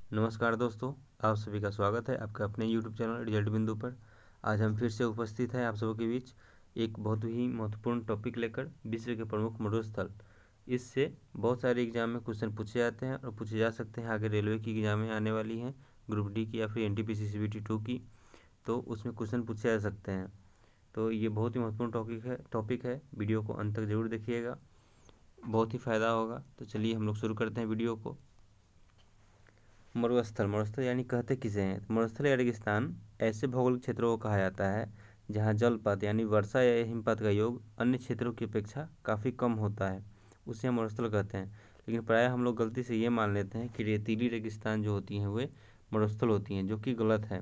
नमस्कार दोस्तों, आप सभी का स्वागत है आपके अपने यूट्यूब चैनल रिजल्ट बिंदु पर। आज हम फिर से उपस्थित हैं आप सबों के बीच एक बहुत ही महत्वपूर्ण टॉपिक लेकर, विश्व के प्रमुख मरुस्थल। इससे बहुत सारे एग्जाम में क्वेश्चन पूछे जाते हैं और पूछे जा सकते हैं। आगे रेलवे की एग्जाम में आने वाली हैं, ग्रुप डी की या फिर NTPC CBT 2 की, तो उसमें क्वेश्चन पूछे जा सकते हैं। तो ये बहुत ही महत्वपूर्ण टॉपिक है। वीडियो को अंत तक जरूर देखिएगा, बहुत ही फ़ायदा होगा। तो चलिए हम लोग शुरू करते हैं वीडियो को। मरुस्थल यानी कहते किसे हैं? मरुस्थल या रेगिस्तान ऐसे भौगोलिक क्षेत्रों को कहा जाता है जहां जलपात यानी वर्षा या हिमपात का योग अन्य क्षेत्रों की अपेक्षा काफ़ी कम होता है, उसे हम मरुस्थल कहते हैं। लेकिन प्रायः हम लोग गलती से ये मान लेते हैं कि रेतीली रेगिस्तान जो होती हैं वे मरुस्थल होती हैं, जो कि गलत है।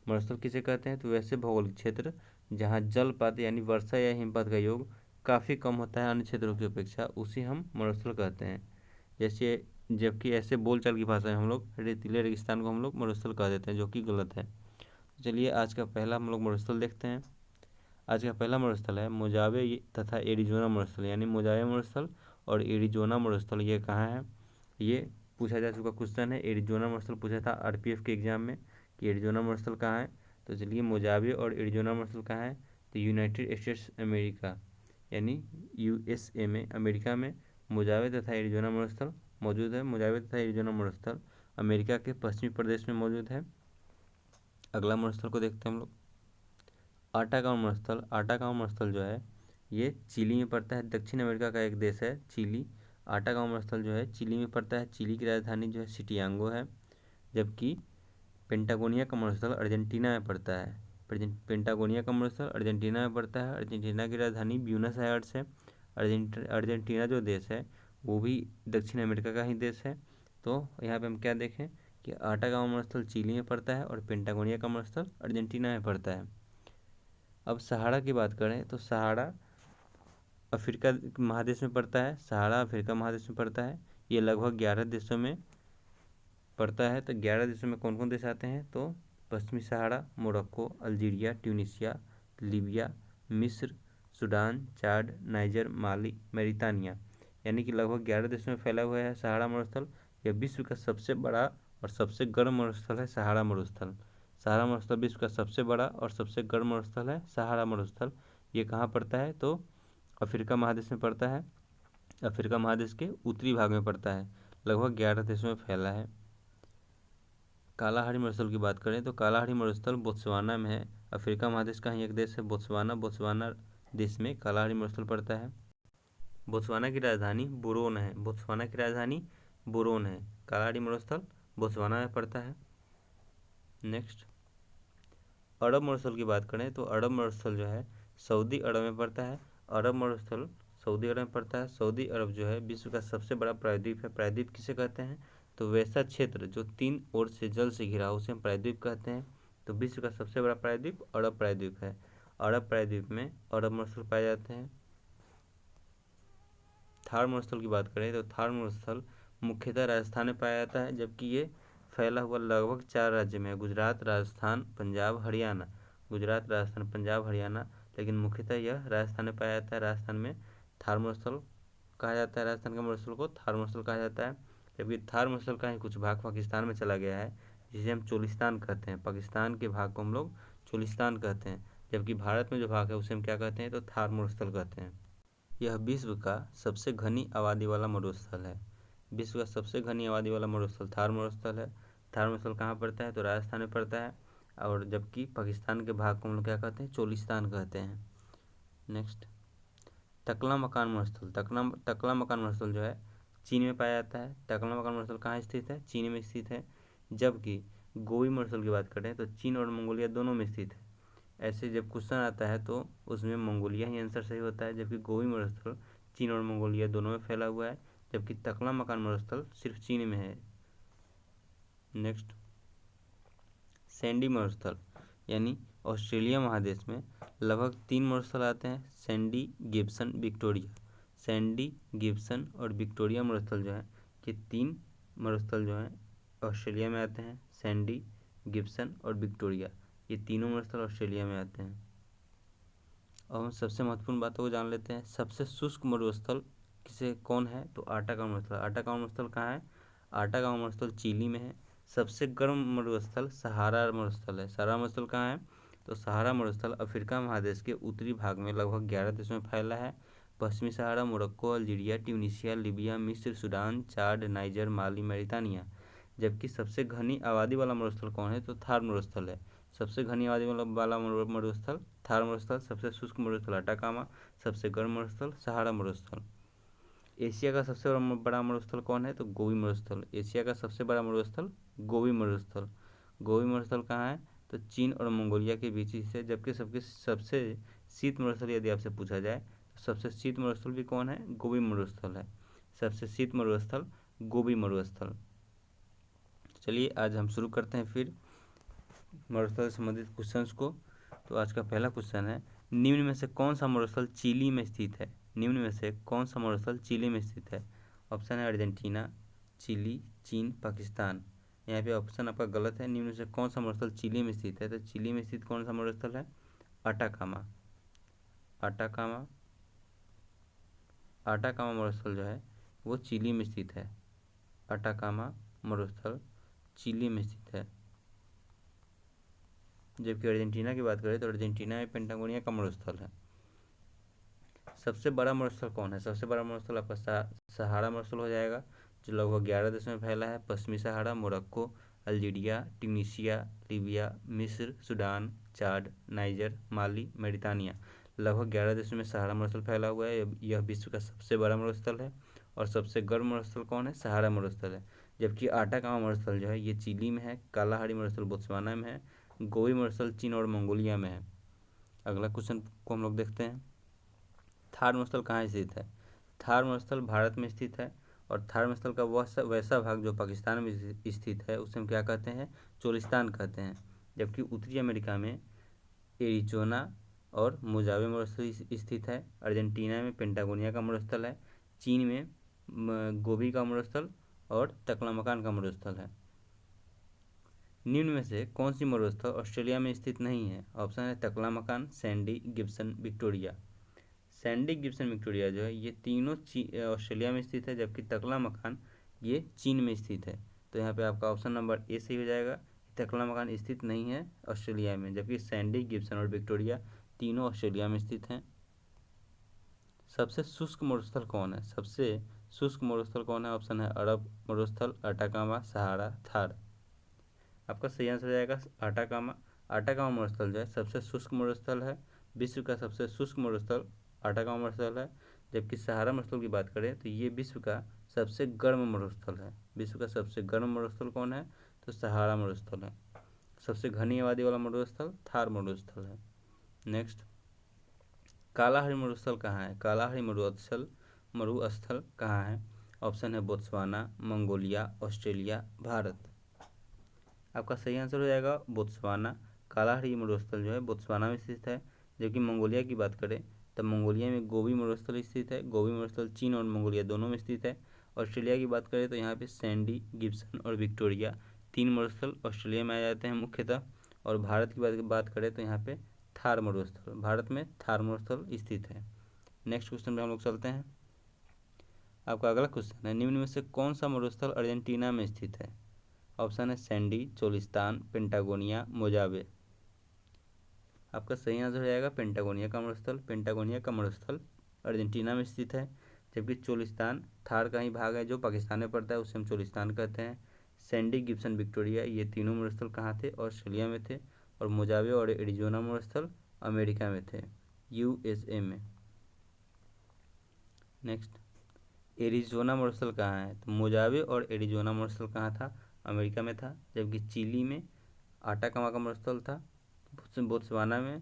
मरुस्थल किसे कहते हैं? तो वैसे भौगोलिक क्षेत्र जहाँ जलपात यानी वर्षा या हिमपात का योग काफ़ी कम होता है अन्य क्षेत्रों की अपेक्षा, उसे हम मरुस्थल कहते हैं। जैसे जबकि ऐसे बोलचाल की भाषा में हम लोग रेतीले रेगिस्तान को हम लोग मरुस्थल कह देते हैं, जो कि गलत है। तो चलिए आज का पहला हम लोग मरुस्थल देखते हैं। आज का पहला मरुस्थल है मोजावे तथा एरिजोना मरुस्थल, यानी मोजावे मरुस्थल और एरिजोना मरुस्थल। ये कहाँ है? ये पूछा जा चुका क्वेश्चन है। एरिजोना मरुस्थल पूछा था RPF के एग्जाम में कि एरिजोना मरुस्थल कहाँ है। तो चलिए मोजावे और एरिजोना मरुस्थल कहाँ है? तो यूनाइटेड स्टेट्स अमेरिका यानी USA में, अमेरिका में मोजावे तथा एरिजोना मरुस्थल मौजूद है। मोजावे तथा एरिजोना मरुस्थल अमेरिका के पश्चिमी प्रदेश में मौजूद है। अगला मरुस्थल को देखते हैं हम लोग, आटाकामा मरुस्थल। आटाकामा मरुस्थल जो है ये चिली में पड़ता है। दक्षिण अमेरिका का एक देश है चिली। आटाकामा मरुस्थल जो है चिली में पड़ता है। चिली की राजधानी जो है सिटियांगो है। जबकि पेंटागोनिया का मरुस्थल अर्जेंटीना में पड़ता है। पेंटागोनिया का मरुस्थल अर्जेंटीना में पड़ता है। अर्जेंटीना की राजधानी ब्यूनस आयर्स है। अर्जेंटीना जो देश है वो भी दक्षिण अमेरिका का ही देश है। तो यहाँ पे हम क्या देखें कि आटाकामा मरुस्थल चिली में पड़ता है और पेंटागोनिया का मरुस्थल अर्जेंटीना में पड़ता है। अब सहारा की बात करें तो सहारा अफ्रीका महादेश में पड़ता है। सहारा अफ्रीका महादेश में पड़ता है। ये लगभग 11 देशों में पड़ता है। तो 11 देशों में कौन कौन देश आते हैं? तो पश्चिमी सहारा, मोरक्को, अल्जीरिया, ट्यूनीशिया, लीबिया, मिस्र, सूडान, चाड, नाइजर, माली, मैरितानिया, यानी कि लगभग 11 देशों में फैला हुआ है सहारा मरुस्थल। यह विश्व का सबसे बड़ा और सबसे गर्म मरुस्थल है सहारा मरुस्थल। सहारा मरुस्थल विश्व का सबसे बड़ा और सबसे गर्म मरुस्थल है सहारा मरुस्थल। ये कहाँ पड़ता है? तो अफ्रीका महादेश में पड़ता है। अफ्रीका महादेश के उत्तरी भाग में पड़ता है। लगभग 11 देशों में फैला है। कालाहारी मरुस्थल की बात करें तो कालाहारी मरुस्थल बोत्सवाना में है। अफ्रीका महादेश का ही एक देश है बोत्सवाना। बोत्सवाना देश में कालाहारी मरुस्थल पड़ता है। बोत्सवाना की राजधानी बुरोन है। बोत्सवाना की राजधानी बुरोन है। कालाहारी मरुस्थल बोत्सवाना में पड़ता है। नेक्स्ट, अरब मरुस्थल की बात करें तो अरब मरुस्थल जो है सऊदी अरब में पड़ता है। अरब मरुस्थल सऊदी अरब में पड़ता है। सऊदी अरब जो है विश्व का सबसे बड़ा प्रायद्वीप है। प्रायद्वीप किसे कहते हैं? तो वैसा क्षेत्र जो 3 ओर से जल से घिरा उसे हम प्रायद्वीप कहते हैं। तो विश्व का सबसे बड़ा प्रायद्वीप अरब प्रायद्वीप है। अरब प्रायद्वीप में अरब मरुस्थल पाए जाते हैं। थार मरुस्थल की बात करें तो थार मरुस्थल मुख्यतः राजस्थान में पाया जाता है, जबकि ये फैला हुआ लगभग 4 राज्य में है, गुजरात, राजस्थान, पंजाब, हरियाणा। गुजरात, राजस्थान, पंजाब, हरियाणा, लेकिन मुख्यतः यह राजस्थान में पाया जाता है। राजस्थान में थार मरुस्थल कहा जाता है। राजस्थान के मरुस्थल को थार मरुस्थल कहा जाता है। जबकि थार मरुस्थल का ही कुछ भाग पाकिस्तान में चला गया है, जिसे हम चोलिस्तान कहते हैं। पाकिस्तान के भाग को हम लोग चोलिस्तान कहते हैं। जबकि भारत में जो भाग है उसे हम क्या कहते हैं? तो थार मरुस्थल कहते हैं। यह विश्व का सबसे घनी आबादी वाला मरुस्थल है। विश्व का सबसे घनी आबादी वाला मरुस्थल थार मरुस्थल है। थार मरुस्थल कहाँ पड़ता है? तो राजस्थान में पड़ता है। और जबकि पाकिस्तान के भाग को हम लोग क्या कहते हैं? चोलिस्तान कहते हैं। नेक्स्ट, टकला मकान मरुस्थल। टकला मकान मरुस्थल जो है चीन में पाया जाता है। टकला मकान मरुस्थल कहाँ स्थित है? चीन में स्थित है। जबकि गोबी मरुस्थल की बात करें तो चीन और मंगोलिया दोनों में स्थित है। ऐसे जब क्वेश्चन आता है तो उसमें मंगोलिया ही आंसर सही होता है। जबकि गोबी मरुस्थल चीन और मंगोलिया दोनों में फैला हुआ है। जबकि टकला मकान मरुस्थल सिर्फ चीन में है। नेक्स्ट, सैंडी मरुस्थल यानी ऑस्ट्रेलिया महादेश में लगभग 3 मरुस्थल आते हैं, Sandy, Gibson, Victoria. Sandy, Gibson और विक्टोरिया मरुस्थल जो है ये 3 मरुस्थल जो हैं ऑस्ट्रेलिया में आते हैं। सैंडी, गिब्सन और विक्टोरिया, ये तीनों मरुस्थल ऑस्ट्रेलिया में आते हैं। अब हम सबसे महत्वपूर्ण बातों को जान लेते हैं। सबसे शुष्क मरुस्थल किसे कौन है? तो आटाकामा मरुस्थल। आटाकामा मरुस्थल कहाँ है? आटाकामा मरुस्थल चिली में है। सबसे गर्म मरुस्थल सहारा मरुस्थल है। सहारा मरुस्थल कहाँ है? तो सहारा मरुस्थल अफ्रीका महादेश के उत्तरी भाग में लगभग 11 देशों में फैला है। पश्चिमी सहारा मोरक्को, अल्जीरिया, ट्यूनीशिया, लीबिया, मिस्र, सूडान, चाड, नाइजर, माली, मौरितानिया। जबकि सबसे घनी आबादी वाला मरुस्थल कौन है? तो थार मरुस्थल है। सबसे घनी आबादी वाला मरुस्थल थार मरुस्थल। सबसे शुष्क मरुस्थल अटाकामा। सबसे गर्म मरुस्थल सहारा मरुस्थल। एशिया का सबसे बड़ा मरुस्थल कौन है? तो गोबी मरुस्थल। एशिया का सबसे बड़ा मरुस्थल गोबी मरुस्थल। गोबी मरुस्थल कहाँ है? तो चीन और मंगोलिया के बीच ही है। जबकि सबसे शीत मरुस्थल यदि आपसे पूछा जाए तो सबसे शीत मरुस्थल भी कौन है? गोबी मरुस्थल है। सबसे शीत मरुस्थल गोबी मरुस्थल। चलिए आज हम शुरू करते हैं फिर मरुस्थल से संबंधित क्वेश्चंस को। तो आज का पहला क्वेश्चन है, निम्न में से कौन सा मरुस्थल चिली में स्थित है? निम्न में से कौन सा मरुस्थल चिली में स्थित है? ऑप्शन है अर्जेंटीना, चिली, चीन, पाकिस्तान। यहाँ पे ऑप्शन आपका गलत है। निम्न में से कौन सा मरुस्थल चिली में स्थित है? तो चिली में स्थित कौन सा मरुस्थल है? अटाकामा। अटाकामा अटाकामा मरुस्थल जो है वो चिली में स्थित है। अटाकामा मरुस्थल चिली में स्थित है। जबकि अर्जेंटीना की बात करें तो अर्जेंटीना में पेंटागोनिया का मरुस्थल है। सबसे बड़ा मरुस्थल कौन है? सबसे बड़ा मरुस्थल आपका सहारा मरुस्थल हो जाएगा, जो लगभग 11 देशों में फैला है। पश्चिमी सहारा मोरक्को, अल्जीरिया, ट्यूनीशिया, लीबिया, मिस्र, सूडान, चाड, नाइजर, माली, मौरितानिया। लगभग 11 देशों में सहारा मरुस्थल फैला हुआ है। यह विश्व का सबसे बड़ा मरुस्थल है। और सबसे गर्म मरुस्थल कौन है? सहारा मरुस्थल है। जबकि आटाकामा मरुस्थल जो है ये चिली में है। कालाहारी मरुस्थल बोत्सवाना में है। गोबी मरुस्थल चीन और मंगोलिया में है। अगला क्वेश्चन को हम लोग देखते हैं, थार मरुस्थल कहाँ स्थित है? थार मरुस्थल भारत में स्थित है। और थार मरुस्थल का वैसा भाग जो पाकिस्तान में स्थित है उसे हम क्या कहते हैं? चोलिस्तान कहते हैं। जबकि उत्तरी अमेरिका में एरिजोना और मोजावे मरुस्थल स्थित है। अर्जेंटीना में पेंटागोनिया का मरुस्थल है। चीन में गोबी का मरुस्थल और तकलामकान का मरुस्थल है। निम्न में से कौन सी मरुस्थल ऑस्ट्रेलिया में स्थित नहीं है? ऑप्शन है तकलामकान, Sandy, Gibson, Victoria. Sandy, Gibson, Victoria जो है ये तीनों ऑस्ट्रेलिया में स्थित है। जबकि तकलामकान ये चीन में स्थित है। तो यहाँ पे आपका ऑप्शन नंबर ए सही हो जाएगा। तकलामकान स्थित नहीं है ऑस्ट्रेलिया में, जबकि सैंडी, गिब्सन और विक्टोरिया तीनों ऑस्ट्रेलिया में स्थित हैं। सबसे शुष्क मरुस्थल कौन है? सबसे शुष्क मरुस्थल कौन है? ऑप्शन है अरब मरुस्थल, अटाकामा, सहारा, थार। आपका सही आंसर हो जाएगा आटाकामा। आटाकामा मरुस्थल जो है सबसे शुष्क मरुस्थल है। विश्व का सबसे शुष्क मरुस्थल आटाकामा मरुस्थल है। जबकि सहारा मरुस्थल की बात करें तो ये विश्व का सबसे गर्म मरुस्थल है। विश्व का सबसे गर्म मरुस्थल कौन है? तो सहारा मरुस्थल है। सबसे घनी आबादी वाला मरुस्थल थार मरुस्थल है। नेक्स्ट, कालाहारी मरुस्थल कहाँ है? कालाहारी मरुस्थल कहाँ है? ऑप्शन है बोत्सवाना, मंगोलिया, ऑस्ट्रेलिया, भारत। आपका सही आंसर हो जाएगा बोत्सवाना। कालाहारी मरुस्थल जो है बोत्सवाना में स्थित है। जबकि मंगोलिया की बात करें तब मंगोलिया में गोबी मरुस्थल स्थित है। गोबी मरुस्थल चीन और मंगोलिया दोनों में स्थित है। ऑस्ट्रेलिया की बात करें तो यहाँ पे सैंडी, गिब्सन और विक्टोरिया तीन मरुस्थल ऑस्ट्रेलिया में आ जाते हैं मुख्यतः। और भारत की बात करें तो यहाँ पे थार मरुस्थल, भारत में थार मरुस्थल स्थित है। नेक्स्ट क्वेश्चन पे हम लोग चलते हैं। आपका अगला क्वेश्चन है, निम्न में से कौन सा मरुस्थल अर्जेंटीना में स्थित है? ऑप्शन है सैंडी, चोलिस्तान, पेंटागोनिया, मोजावे। आपका सही आंसर हो जाएगा पेंटागोनिया का मरुस्थल। पेंटागोनिया का मरुस्थल अर्जेंटीना में स्थित है। जबकि चोलिस्तान थार का ही भाग है जो पाकिस्तान में पड़ता है, उसे हम चोलिस्तान कहते हैं। सैंडी, गिब्सन, विक्टोरिया ये तीनों मरुस्थल कहाँ थे? ऑस्ट्रेलिया में थे। और मोजावे और एरिजोना मरुस्थल अमेरिका में थे, यूएसए में। नेक्स्ट, एरिजोना मरुस्थल कहाँ है? तो मोजावे और एरिजोना मरुस्थल कहाँ था? अमेरिका में था। जबकि चिली में आटाकामा का मरुस्थल था। बोत्सवाना में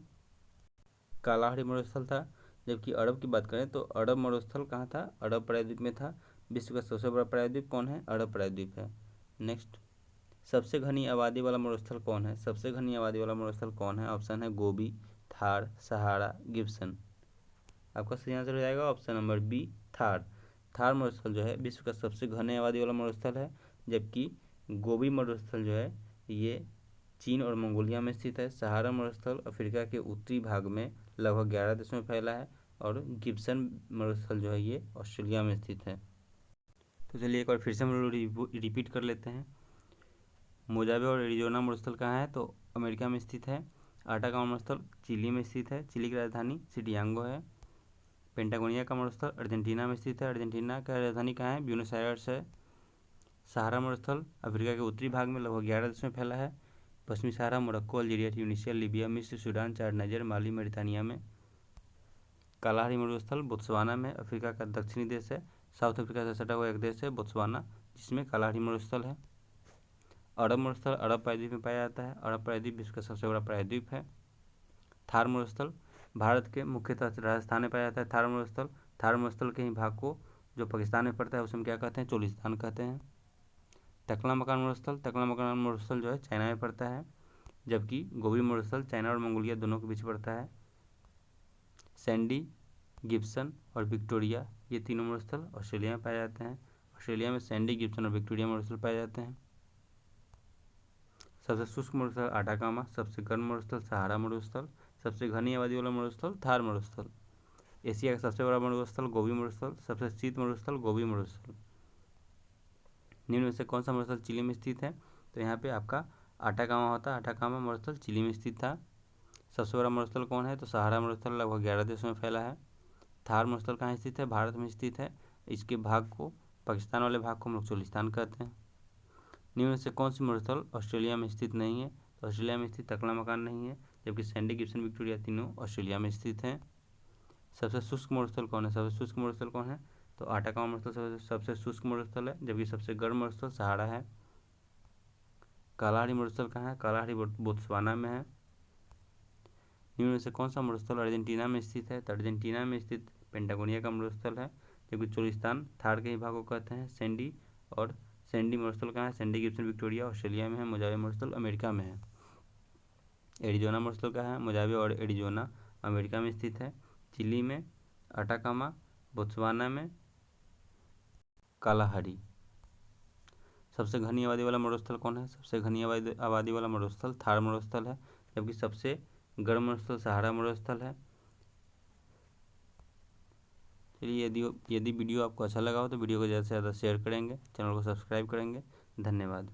कालाहारी मरुस्थल था। जबकि अरब की बात करें तो अरब मरुस्थल कहाँ था? अरब प्रायद्वीप में था। विश्व का सबसे बड़ा प्रायद्वीप कौन है? अरब प्रायद्वीप है। नेक्स्ट, सबसे घनी आबादी वाला मरुस्थल कौन है? सबसे घनी आबादी वाला मरुस्थल कौन है? ऑप्शन है गोबी, थार, सहारा, गिब्सन। आपका सही आंसर हो जाएगा option number B, Thar. Thar मरुस्थल जो है विश्व का सबसे घने आबादी वाला मरुस्थल है। जबकि गोबी मरुस्थल जो है ये चीन और मंगोलिया में स्थित है। सहारा मरुस्थल अफ्रीका के उत्तरी भाग में लगभग 11 देशों में फैला है। और गिब्सन मरुस्थल जो है ये ऑस्ट्रेलिया में स्थित है। तो चलिए एक बार फिर से हम लोग रिपीट कर लेते हैं। मोजावे और एरिजोना मरुस्थल कहाँ है? तो अमेरिका में स्थित है। आटाकामा मरुस्थल चिली में स्थित है। चिली की राजधानी सिटियांगो है। पेंटागोनिया का मरुस्थल अर्जेंटीना में स्थित है। अर्जेंटीना का राजधानी कहाँ है? ब्यूनस आयर्स है। सहारा मरुस्थल अफ्रीका के उत्तरी भाग में लगभग 11 देशों में फैला है। पश्चिमी सहारा मोरक्को, अल्जीरिया, ट्यूनीशिया, लीबिया, मिस्र, सूडान, चाड, नाइजर, माली, मौरितानिया में। कालाहारी मरुस्थल बोत्सवाना में अफ्रीका का दक्षिणी देश है। साउथ अफ्रीका से सटा हुआ एक देश है बोत्सवाना, जिसमें कालाहारी मरुस्थल है। अरब मरुस्थल अरब प्रायद्वीप में पाया जाता है। अरब प्रायद्वीप विश्व का सबसे बड़ा प्रायद्वीप है। थार मरुस्थल भारत के मुख्यतः राजस्थान में पाया जाता है। थार मरुस्थल के ही भाग को जो पाकिस्तान में पड़ता है उसे हम क्या कहते हैं? चोलिस्तान कहते हैं। टकला मकान मरुस्थल जो है चाइना में पड़ता है, जबकि गोबी मरुस्थल चाइना और मंगोलिया दोनों के बीच पड़ता है। सैंडी, गिब्सन और विक्टोरिया ये तीनों मरुस्थल ऑस्ट्रेलिया में पाए जाते हैं। ऑस्ट्रेलिया में सैंडी, गिब्सन और विक्टोरिया मरुस्थल पाए जाते हैं। सबसे शुष्क मरुस्थल आटाकामा, सबसे गर्म मरुस्थल सहारा मरुस्थल, सबसे घनी आबादी वाला मरुस्थल थार मरुस्थल। एशिया का सबसे बड़ा मरुस्थल गोबी मरुस्थल, सबसे शीत मरुस्थल गोबी मरुस्थल। निम्न में से कौन सा मरुस्थल चिली में स्थित है? तो यहाँ पे आपका आटाकामा होता है। आटाकामा मरुस्थल चिली में स्थित था। सबसे बड़ा मरुस्थल कौन है? तो सहारा मरुस्थल लगभग 11 देशों में फैला है। थार मरुस्थल कहाँ स्थित है? भारत में स्थित है। इसके भाग को पाकिस्तान वाले भाग को हम लोग चोलिस्तान कहते हैं। निम्न में से कौन सी मरुस्थल ऑस्ट्रेलिया में स्थित नहीं है? तो ऑस्ट्रेलिया में स्थित टकला मकान नहीं है, जबकि सैंडी, गिब्सन, विक्टोरिया तीनों ऑस्ट्रेलिया में स्थित हैं। सबसे शुष्क मरुस्थल कौन है? सबसे शुष्क मरुस्थल कौन है? तो आटाकामा मरुस्थल सबसे शुष्क मरुस्थल है, जबकि सबसे गर्म मरुस्थल सहारा है। कालाहारी मरुस्थल कहाँ है? कालाहारी बोत्सवाना में है। निम्न में से कौन सा मरुस्थल अर्जेंटीना में स्थित है? तो अर्जेंटीना में स्थित पेंटागोनिया का मरुस्थल है, जबकि चोलिस्तान थार के ही भाग को कहते हैं। सैंडी मरुस्थल कहाँ है? सैंडी, गिब्सन, विक्टोरिया ऑस्ट्रेलिया में है। मोजावे मरुस्थल अमेरिका में है। एरिजोना मरुस्थल कहाँ है? मोजावे और एरिजोना अमेरिका में स्थित है। चिली में आटाकामा, बोत्सवाना में कालाहारी। सबसे घनी आबादी वाला मरुस्थल कौन है? सबसे घनी आबादी वाला मरुस्थल थार मरुस्थल है, जबकि सबसे गर्म मरुस्थल सहारा मरुस्थल है। चलिए, यदि वीडियो आपको अच्छा लगा हो तो वीडियो को ज़्यादा से ज़्यादा शेयर करेंगे, चैनल को सब्सक्राइब करेंगे। धन्यवाद।